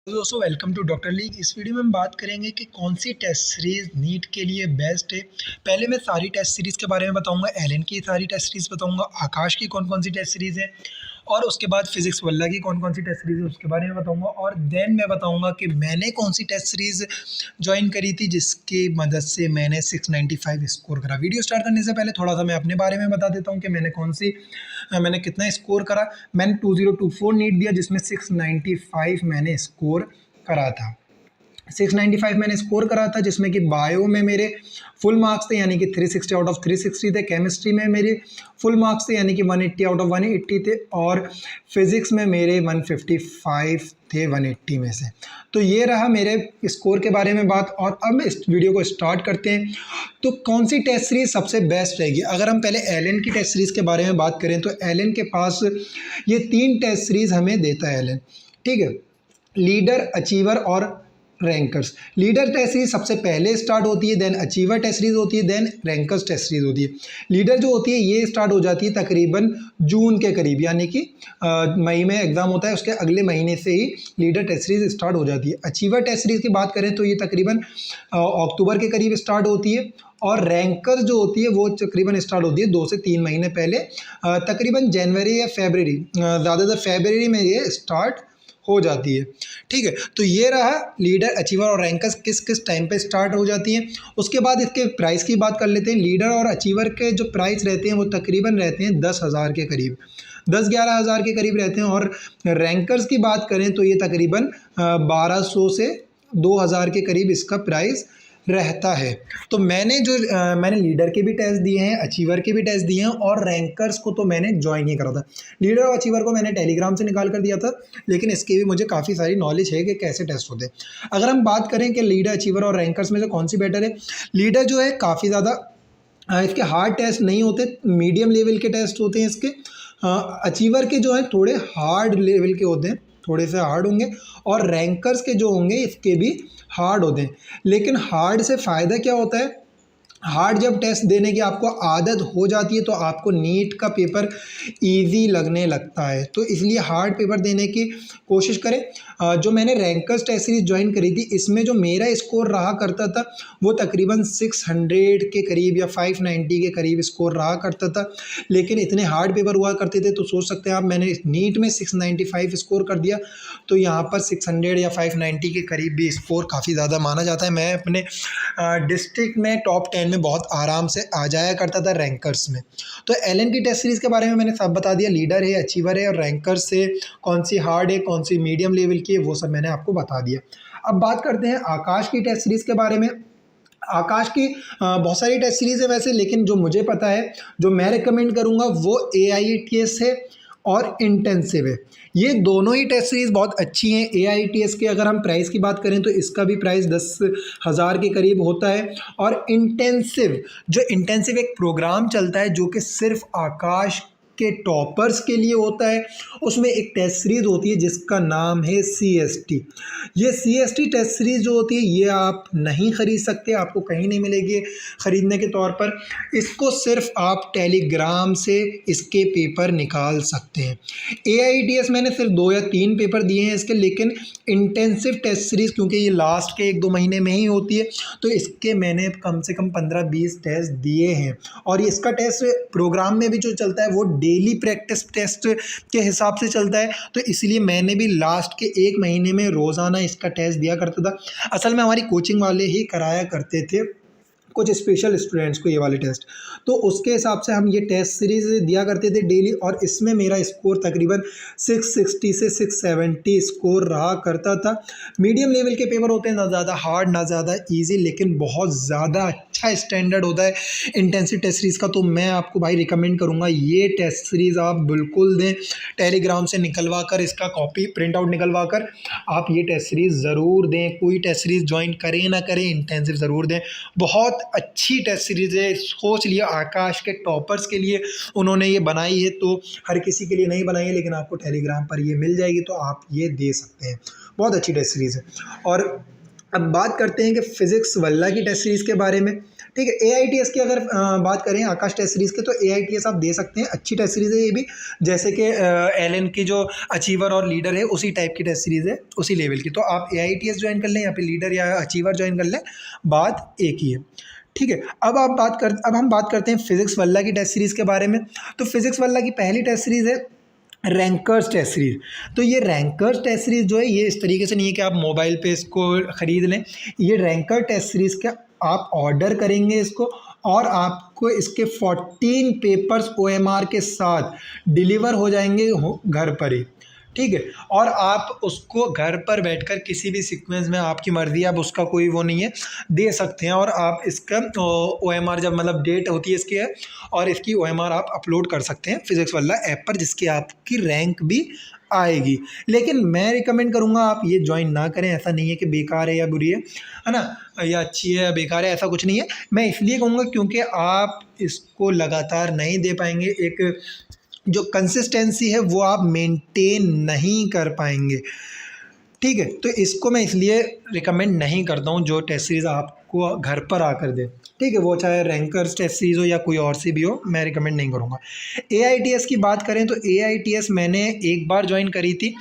दोस्तों welcome to doctor league. इस video में हम बात करेंगे कि कौन सी टेस्ट सीरीज़ नीट के लिए बेस्ट है। पहले मैं सारी टेस्ट सीरीज़ के बारे में बताऊंगा, एलन की सारी टेस्ट सीरीज़ बताऊंगा, आकाश की कौन कौन सी टेस्ट सीरीज़ है, और उसके बाद फिजिक्स वल्ला की कौन कौन सी टेस्ट सीरीज़ है उसके बारे में बताऊंगा। और देन मैं बताऊंगा कि मैंने कौन सी टेस्ट सीरीज़ ज्वाइन करी थी जिसकी मदद से मैंने 695 स्कोर करा। वीडियो स्टार्ट करने से पहले थोड़ा सा मैं अपने बारे में बता देता हूँ कि मैंने कितना स्कोर करा। मैंने 2024 नीट दिया जिसमें 695 मैंने स्कोर करा था। 695 मैंने स्कोर करा था जिसमें कि बायो में मेरे फुल मार्क्स थे यानी कि 360 आउट ऑफ 360 थे। केमिस्ट्री में मेरे फुल मार्क्स थे यानी कि 180 आउट ऑफ 180 थे। और फिज़िक्स में मेरे 155 थे 180 में से। तो ये रहा मेरे स्कोर के बारे में बात। और अब इस वीडियो को स्टार्ट करते हैं। तो कौन सी टेस्ट सीरीज़ सबसे बेस्ट रहेगी? अगर हम पहले एलन की टेस्ट सीरीज़ के बारे में बात करें तो एलन के पास ये 3 टेस्ट सीरीज़ हमें देता है एलन, ठीक है। लीडर, अचीवर और रैंकर्स। लीडर टेस्ट सीरीज सबसे पहले स्टार्ट होती है, देन अचीवर टेस्ट सीरीज होती है, देन रैंकर्स टेस्ट सीरीज होती है। लीडर जो होती है ये स्टार्ट हो जाती है तकरीबन जून के करीब, यानी कि मई में एग्जाम होता है, उसके अगले महीने से ही लीडर टेस्ट सीरीज स्टार्ट हो जाती है। अचीवर टेस्ट सीरीज की बात करें तो ये तकरीबन अक्टूबर के करीब स्टार्ट होती है। और रैंकर जो होती है वो तकरीबन स्टार्ट होती है 2 से 3 महीने पहले, तकरीबन जनवरी या फरवरी, ज़्यादातर फरवरी में ये स्टार्ट हो जाती है, ठीक है। तो ये रहा लीडर, अचीवर और रैंकर्स किस किस टाइम पे स्टार्ट हो जाती हैं। उसके बाद इसके प्राइस की बात कर लेते हैं। लीडर और अचीवर के जो प्राइस रहते हैं वो तकरीबन रहते हैं 10,000 के करीब, 10-11 हज़ार के करीब रहते हैं। और रैंकर्स की बात करें तो ये तकरीबन 1200 से 2,000 के करीब इसका प्राइस रहता है। तो मैंने लीडर के भी टेस्ट दिए हैं, अचीवर के भी टेस्ट दिए हैं, और रैंकर्स को तो मैंने ज्वाइन ही करा था। लीडर और अचीवर को मैंने टेलीग्राम से निकाल कर दिया था, लेकिन इसकी भी मुझे काफ़ी सारी नॉलेज है कि कैसे टेस्ट होते हैं। अगर हम बात करें कि लीडर, अचीवर और रैंकर्स में से कौन सी बेटर है, लीडर जो है काफ़ी ज़्यादा इसके हार्ड टेस्ट नहीं होते, मीडियम लेवल के टेस्ट होते हैं इसके। अचीवर के जो है थोड़े हार्ड लेवल के होते हैं, थोड़े से हार्ड होंगे। और रैंकर्स के जो होंगे इसके भी हार्ड होते हैं। लेकिन हार्ड से फ़ायदा क्या होता है, हार्ड जब टेस्ट देने की आपको आदत हो जाती है तो आपको नीट का पेपर इजी लगने लगता है। तो इसलिए हार्ड पेपर देने की कोशिश करें। जो मैंने रैंकर्स टेस्ट सीरीज ज्वाइन करी थी इसमें जो मेरा स्कोर रहा करता था वो तकरीबन 600 के करीब या 590 के करीब स्कोर रहा करता था। लेकिन इतने हार्ड पेपर हुआ करते थे तो सोच सकते हैं आप, मैंने नीट में 695 स्कोर कर दिया, तो यहाँ पर 600 या 590 के करीब भी स्कोर काफ़ी ज़्यादा माना जाता है। मैं अपने डिस्ट्रिक्ट में टॉप 10 में बहुत आराम से आ जाया करता था रैंकर्स में। तो एलन की टेस्ट सीरीज़ के बारे में मैंने सब बता दिया, लीडर है, अचीवर है और रैंकर्स से कौन सी हार्ड है, कौन सी मीडियम लेवल की है, वो सब मैंने आपको बता दिया। अब बात करते हैं आकाश की टेस्ट सीरीज़ के बारे में। आकाश की बहुत सारी टेस्ट सीरीज़ है वैसे, लेकिन जो मुझे पता है, जो मैं रिकमेंड करूँगा वो AITS है और इंटेंसिव है। ये दोनों ही टेस्ट सीरीज़ बहुत अच्छी हैं। AITS के अगर हम प्राइस की बात करें तो इसका भी प्राइस 10,000 के करीब होता है। और इंटेंसिव एक प्रोग्राम चलता है जो कि सिर्फ आकाश के टॉपर्स के लिए होता है। उसमें एक टेस्ट सीरीज़ होती है जिसका नाम है CST। ये CST टेस्ट सीरीज़ जो होती है ये आप नहीं ख़रीद सकते, आपको कहीं नहीं मिलेगी ख़रीदने के तौर पर। इसको सिर्फ आप टेलीग्राम से इसके पेपर निकाल सकते हैं। AITS मैंने सिर्फ 2 या 3 पेपर दिए हैं इसके, लेकिन इंटेंसिव टेस्ट सीरीज़ क्योंकि ये लास्ट के 1-2 महीने में ही होती है तो इसके मैंने कम से कम 15-20 टेस्ट दिए हैं। और इसका टेस्ट प्रोग्राम में भी जो चलता है वो डेली प्रैक्टिस टेस्ट के हिसाब से चलता है। तो इसलिए मैंने भी लास्ट के 1 महीने में रोज़ाना इसका टेस्ट दिया करता था। असल में हमारी कोचिंग वाले ही कराया करते थे कुछ स्पेशल स्टूडेंट्स को ये वाले टेस्ट, तो उसके हिसाब से हम ये टेस्ट सीरीज़ दिया करते थे डेली। और इसमें मेरा स्कोर तकरीबन 660 से 670 स्कोर रहा करता था। मीडियम लेवल के पेपर होते हैं, ना ज़्यादा हार्ड ना ज़्यादा इजी, लेकिन बहुत ज़्यादा अच्छा स्टैंडर्ड होता है इंटेंसिव टेस्ट सीरीज़ का। तो मैं आपको भाई रिकमेंड करूँगा ये टेस्ट सीरीज़ आप बिल्कुल दें। टेलीग्राम से निकलवा कर इसका कॉपी प्रिंट आउट निकलवा कर आप ये टेस्ट सीरीज़ ज़रूर दें। कोई टेस्ट सीरीज़ ज्वाइन करें ना करें, इंटेंसिव ज़रूर दें। बहुत अच्छी टेस्ट सीरीज़ है। सोच लिया आकाश के टॉपर्स के लिए उन्होंने ये बनाई है, तो हर किसी के लिए नहीं बनाई है, लेकिन आपको टेलीग्राम पर ये मिल जाएगी तो आप ये दे सकते हैं। बहुत अच्छी टेस्ट सीरीज़ है। और अब बात करते हैं कि फिज़िक्स वल्ला की टेस्ट सीरीज़ के बारे में। ठीक है, एआईटीएस की अगर बात करें आकाश टेस्ट सीरीज़ के, तो एआईटीएस आप दे सकते हैं, अच्छी टेस्ट सीरीज़ है ये भी, जैसे कि एलएन की जो अचीवर और लीडर है उसी टाइप की टेस्ट सीरीज़ है, उसी लेवल की। तो आप एआईटीएस ज्वाइन कर लें या फिर लीडर या अचीवर ज्वाइन कर लें, बात एक ही है। ठीक है, अब हम बात करते हैं फिज़िक्स वल्ला की टेस्ट सीरीज़ के बारे में। तो फिज़िक्स वल्ला की पहली टेस्ट सीरीज़ है रैंकर्स टेस्ट सीरीज़। तो ये रैंकर्स टेस्ट सीरीज़ जो है, ये इस तरीके से नहीं है कि आप मोबाइल पे इसको ख़रीद लें। ये रैंकर टेस्ट सीरीज़ का आप ऑर्डर करेंगे इसको, और आपको इसके 14 पेपर्स ओएमआर के साथ डिलीवर हो जाएंगे घर पर ही। ठीक है, और आप उसको घर पर बैठकर किसी भी सीक्वेंस में, आपकी मर्ज़ी, आप उसका कोई वो नहीं है, दे सकते हैं। और आप इसका ओएमआर जब मतलब डेट होती है इसकी है, और इसकी ओएमआर आप अपलोड कर सकते हैं फिज़िक्स वाला ऐप पर, जिसकी आपकी रैंक भी आएगी। लेकिन मैं रिकमेंड करूँगा आप ये ज्वाइन ना करें। ऐसा नहीं है कि बेकार है या बुरी है ना, या अच्छी है या बेकार है, ऐसा कुछ नहीं है। मैं इसलिए कहूँगा क्योंकि आप इसको लगातार नहीं दे पाएंगे, एक जो कंसिस्टेंसी है वो आप मेंटेन नहीं कर पाएंगे। ठीक है, तो इसको मैं इसलिए रिकमेंड नहीं करता हूँ, जो टेस्ट सीरीज़ आपको घर पर आकर दे। ठीक है, वो चाहे रैंकर्स टेस्ट सीरीज़ हो या कोई और सी भी हो, मैं रिकमेंड नहीं करूँगा। एआईटीएस की बात करें तो एआईटीएस मैंने एक बार ज्वाइन करी थी,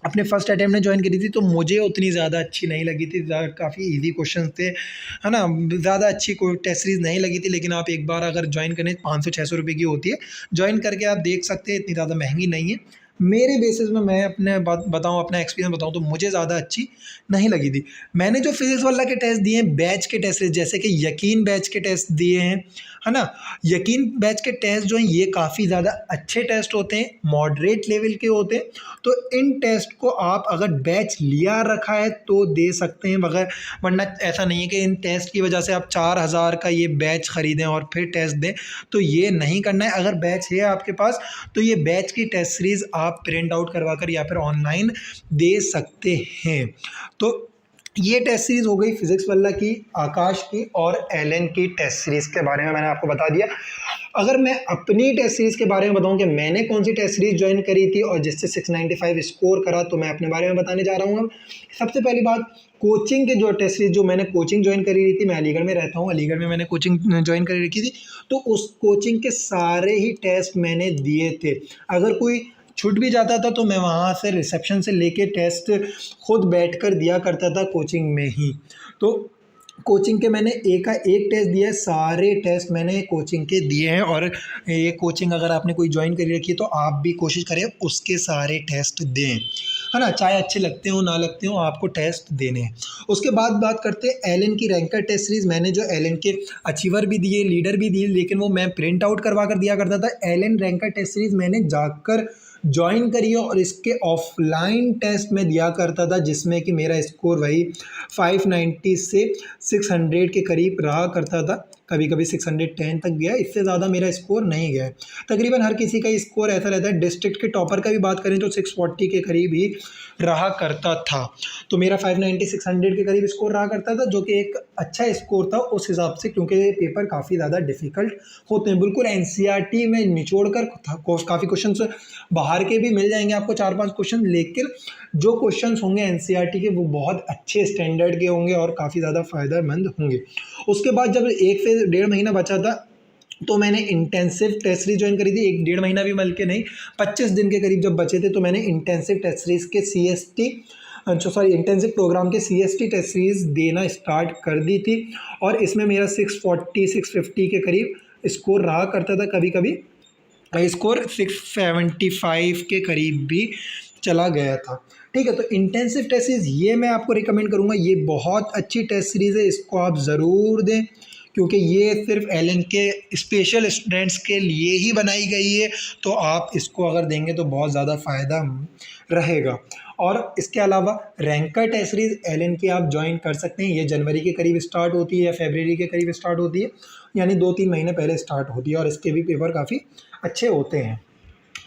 अपने फर्स्ट अटैम्प्ट में ज्वाइन करी थी, तो मुझे उतनी ज़्यादा अच्छी नहीं लगी थी। काफ़ी इजी क्वेश्चन थे, है ना, ज़्यादा अच्छी कोई टेस्ट सीरीज़ नहीं लगी थी। लेकिन आप एक बार अगर ज्वाइन करें, 500-600 रुपये की होती है, ज्वाइन करके आप देख सकते हैं, इतनी ज़्यादा महंगी नहीं है। मेरे बेसिस में मैं अपने बात बताऊँ, अपना एक्सपीरियंस बताऊँ, तो मुझे ज़्यादा अच्छी नहीं लगी थी। मैंने जो फिज़िक्स वाला के टेस्ट दिए हैं, बैच के टेस्ट, जैसे कि यकीन बैच के टेस्ट दिए हैं, है ना। यकीन बैच के टेस्ट जो हैं ये काफ़ी ज़्यादा अच्छे टेस्ट होते हैं, मॉडरेट लेवल के होते हैं। तो इन टेस्ट को आप अगर बैच लिया रखा है तो दे सकते हैं, मगर वरना ऐसा नहीं है कि इन टेस्ट की वजह से आप 4000 का ये बैच ख़रीदें और फिर टेस्ट दें, तो ये नहीं करना है। अगर बैच है आपके पास, तो ये बैच की टेस्ट सीरीज़ आप प्रिंट आउट करवा कर या फिर ऑनलाइन दे सकते हैं। तो ये टेस्ट सीरीज़ हो गई फिज़िक्स वाला की, आकाश की और एलन की टेस्ट सीरीज़ के बारे में मैंने आपको बता दिया। अगर मैं अपनी टेस्ट सीरीज़ के बारे में बताऊं कि मैंने कौन सी टेस्ट सीरीज़ ज्वाइन करी थी और जिससे 695 स्कोर करा, तो मैं अपने बारे में बताने जा रहा हूँ। अब सबसे पहली बात, कोचिंग के जो टेस्ट सीरीज़, जो मैंने कोचिंग ज्वाइन करी रही थी, मैं अलीगढ़ में रहता हूँ, अलीगढ़ में मैंने कोचिंग ज्वाइन करी रखी थी, तो उस कोचिंग के सारे ही टेस्ट मैंने दिए थे। अगर कोई छूट भी जाता था तो मैं वहाँ से रिसेप्शन से लेके टेस्ट खुद बैठकर दिया करता था कोचिंग में ही। तो कोचिंग के मैंने एक का एक टेस्ट दिया है, सारे टेस्ट मैंने कोचिंग के दिए हैं। और ये कोचिंग अगर आपने कोई ज्वाइन करी रखी है तो आप भी कोशिश करें उसके सारे टेस्ट दें, है ना, चाहे अच्छे लगते हो ना लगते हो, आपको टेस्ट देने हैं। उसके बाद बात करते हैं एलन की रैंकर टेस्ट सीरीज़। मैंने जो एलन के अचीवर भी दिए, लीडर भी दिए, लेकिन वो मैं प्रिंट आउट करवा कर दिया करता था। एलन रैंकर टेस्ट सीरीज़ मैंने जाकर ज्वाइन करी है और इसके ऑफलाइन टेस्ट में दिया करता था, जिसमें कि मेरा स्कोर वही 590 से 600 के करीब रहा करता था। कभी कभी 610 तक गया, इससे ज़्यादा मेरा स्कोर नहीं गया है। तकरीबन हर किसी का स्कोर ऐसा रहता है। डिस्ट्रिक्ट के टॉपर का भी बात करें तो 640 के करीब ही रहा करता था। तो मेरा 590 600 के करीब स्कोर रहा करता था, जो कि एक अच्छा स्कोर था उस हिसाब से, क्योंकि ये पेपर काफ़ी ज़्यादा डिफ़िकल्ट होते हैं। बिल्कुल एनसीईआरटी में निचोड़ कर काफ़ी क्वेश्चन बाहर के भी मिल जाएंगे आपको, 4-5 क्वेश्चन, लेकिन जो क्वेश्चंस होंगे एनसीईआरटी के वो बहुत अच्छे स्टैंडर्ड के होंगे और काफ़ी ज़्यादा फ़ायदेमंद होंगे। उसके बाद जब 1 से 1.5 महीना बचा था, तो मैंने इंटेंसिव टेस्ट सीरीज ज्वाइन करी थी। 1-1.5 महीना भी बल्कि नहीं, 25 दिन के करीब जब बचे थे, तो मैंने इंटेंसिव टेस्ट सीरीज़ के इंटेंसिव प्रोग्राम के CST टेस्ट सीरीज़ देना स्टार्ट कर दी थी। और इसमें मेरा 640-650 के करीब स्कोर रहा करता था, कभी कभी स्कोर 675 के करीब भी चला गया था। ठीक है, तो इंटेंसिव टेस्ट सीरीज़ ये मैं आपको रिकमेंड करूँगा, ये बहुत अच्छी टेस्ट सीरीज़ है, इसको आप ज़रूर दें, क्योंकि ये सिर्फ एलन के स्पेशल स्टूडेंट्स के लिए ही बनाई गई है। तो आप इसको अगर देंगे तो बहुत ज़्यादा फ़ायदा रहेगा। और इसके अलावा रैंकर टेस्ट सीरीज़ एलन की आप ज्वाइन कर सकते हैं। ये जनवरी के करीब स्टार्ट होती है या फरवरी के करीब स्टार्ट होती है, यानी 2-3 महीने पहले स्टार्ट होती है, और इसके भी पेपर काफ़ी अच्छे होते हैं।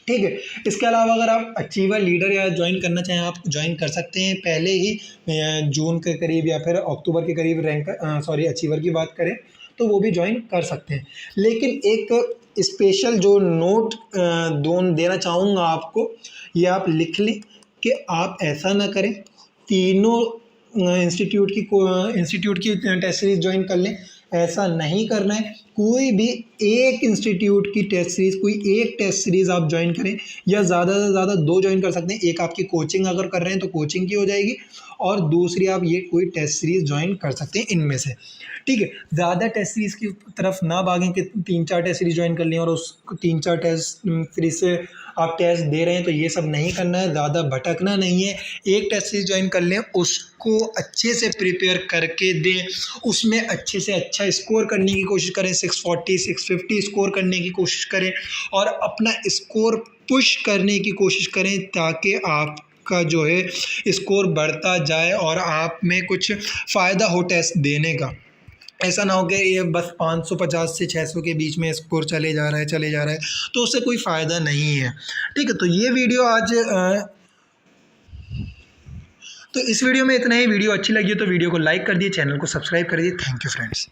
ठीक है, इसके अलावा अगर आप अचीवर, लीडर या ज्वाइन करना चाहें, आप ज्वाइन कर सकते हैं पहले ही जून के करीब या फिर अक्टूबर के करीब अचीवर की बात करें तो वो भी ज्वाइन कर सकते हैं। लेकिन एक स्पेशल जो नोट देना चाहूँगा आपको, ये आप लिख लें कि आप ऐसा ना करें, तीनों इंस्टीट्यूट की टेस्ट सीरीज़ ज्वाइन कर लें, ऐसा नहीं करना है। कोई भी एक इंस्टीट्यूट की टेस्ट सीरीज़, कोई एक टेस्ट सीरीज़ आप ज्वाइन करें, या ज़्यादा से ज़्यादा 2 ज्वाइन कर सकते हैं। एक आपकी कोचिंग अगर कर रहे हैं तो कोचिंग की हो जाएगी, और दूसरी आप ये कोई टेस्ट सीरीज़ ज्वाइन कर सकते हैं इनमें से, ठीक है। ज़्यादा टेस्ट सीरीज़ की तरफ ना भागें कि 3-4 टेस्ट सीरीज़ ज्वाइन कर लें और उस 3-4 टेस्ट सीरीज़ से आप टेस्ट दे रहे हैं, तो ये सब नहीं करना है, ज़्यादा भटकना नहीं है। एक टेस्ट सीरीज़ ज्वाइन कर लें, उसको अच्छे से प्रिपेयर करके दें, उसमें अच्छे से अच्छा स्कोर करने की कोशिश करें, 640 650 स्कोर करने की कोशिश करें, और अपना स्कोर पुश करने की कोशिश करें, ताकि आपका जो है स्कोर बढ़ता जाए और आप में कुछ फ़ायदा हो टेस्ट देने का। ऐसा ना हो कि ये बस 550 से 600 के बीच में स्कोर चले जा रहा है, तो उससे कोई फ़ायदा नहीं है, ठीक है। तो ये वीडियो आज तो इस वीडियो में इतना ही। वीडियो अच्छी लगी तो वीडियो को लाइक कर दिए, चैनल को सब्सक्राइब कर दिए। Thank you friends.